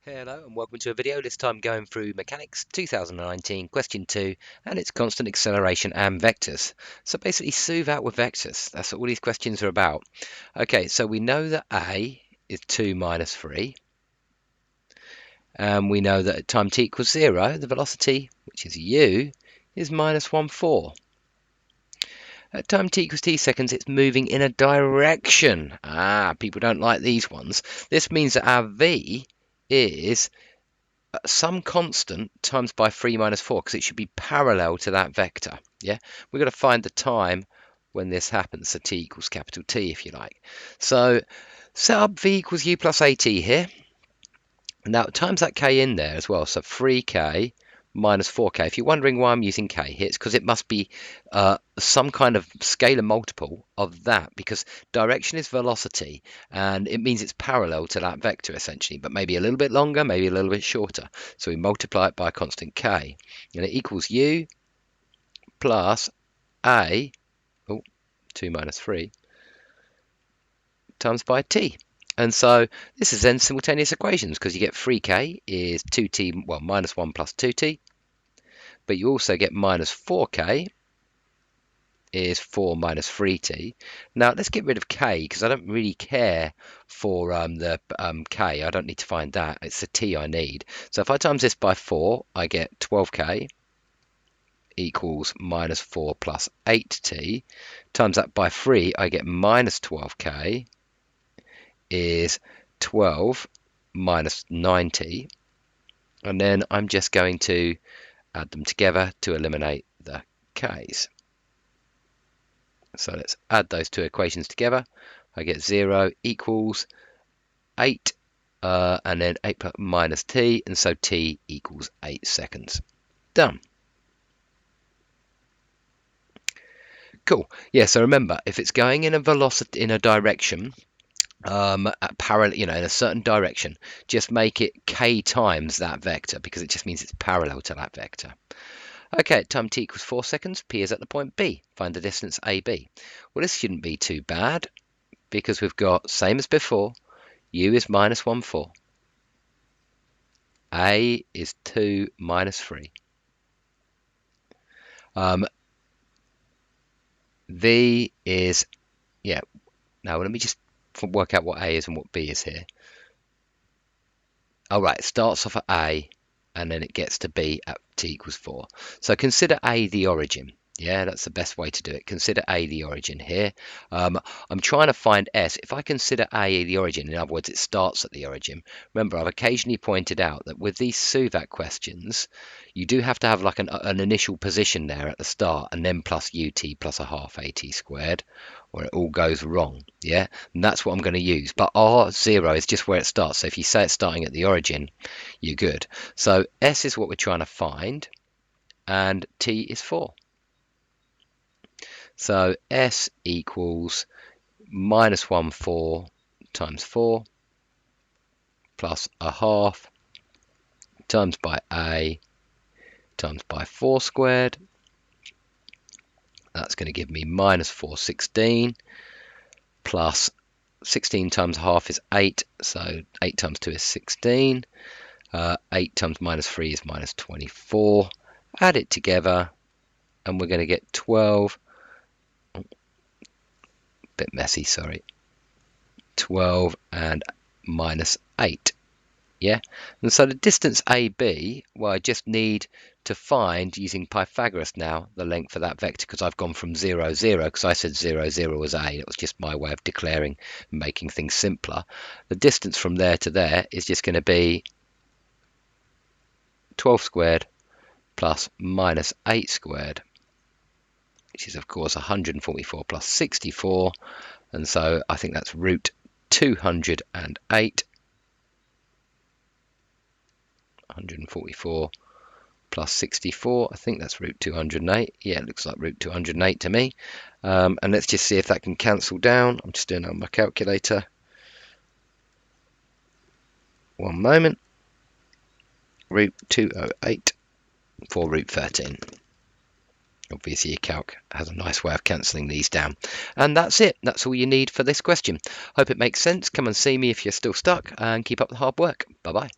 Hello and welcome to a video, this time going through Mechanics 2019, question 2, and it's constant acceleration and vectors. So basically solve out with vectors, that's what all these questions are about. Okay, so we know that A is 2 minus 3, and we know that at time t equals 0, the velocity, which is u, is minus 1/4. At time t equals t seconds, it's moving in a direction. People don't like these ones. This means that our v is some constant times by 3 minus 4, because it should be parallel to that vector. Yeah, we've got to find the time when this happens, so t equals capital T, if you like. So set up v equals u plus at here. Now times that k in there as well, so 3k minus 4k. If you're wondering why I'm using k here, it's because it must be some kind of scalar multiple of that, because direction is velocity and it means it's parallel to that vector essentially, but maybe a little bit longer, maybe a little bit shorter. So we multiply it by a constant k, and it equals u plus a, 2 minus 3, times by t. And so this is then simultaneous equations, because you get 3k is 2t, well, minus 1 plus 2t, but you also get minus 4k is 4 minus 3t. Now let's get rid of k, because I don't really care for the k. I don't need to find that. It's the t I need. So if I times this by 4, I get 12k equals minus 4 plus 8t. Times that by 3, I get minus 12k is 12 minus 90, and then I'm just going to add them together to eliminate the k's. So let's add those two equations together. I get 0 equals 8, and then 8 minus t, and so t equals 8 seconds. Done. Cool. Yeah, so remember, if it's going in a velocity, in a direction, parallel, in a certain direction, just make it k times that vector, because it just means it's parallel to that vector. Okay, at time t equals 4 seconds, P is at the point B. Find the distance AB. Well, this shouldn't be too bad, because we've got, same as before, U is minus 1/4. A is 2 minus 3. V is, now let me just work out what A is and what B is here. All right, it starts off at A, and then it gets to B at t equals 4. So consider A the origin. Yeah, that's the best way to do it. Consider A the origin here. I'm trying to find S. If I consider A the origin, in other words, it starts at the origin. Remember, I've occasionally pointed out that with these SUVAC questions, you do have to have like an initial position there at the start, and then plus ut plus a half at squared, or it all goes wrong. Yeah, and that's what I'm going to use. But R0 is just where it starts. So if you say it's starting at the origin, you're good. So S is what we're trying to find, and T is 4. So S equals minus 1/4 times 4 plus a half times by A times by 4 squared. That's going to give me minus 416 plus 16 times half is 8, so 8 times 2 is 16. 8 times minus 3 is minus 24. Add it together, and we're going to get 12. Bit messy, sorry. 12 and minus 8. Yeah, and so the distance AB, well, I just need to find, using Pythagoras now, the length of that vector, because I've gone from 0, 0, because I said 0, 0 was A. It was just my way of declaring and making things simpler. The distance from there to there is just going to be 12 squared plus minus 8 squared, which is, of course, 144 plus 64. And so I think that's root 208. 144 plus 64, I think that's root 208. Yeah, it looks like root 208 to me. And let's just see if that can cancel down. I'm just doing it on my calculator. One moment. Root 208 for root 13. Obviously, your calc has a nice way of cancelling these down. And that's it. That's all you need for this question. Hope it makes sense. Come and see me if you're still stuck, and keep up the hard work. Bye-bye.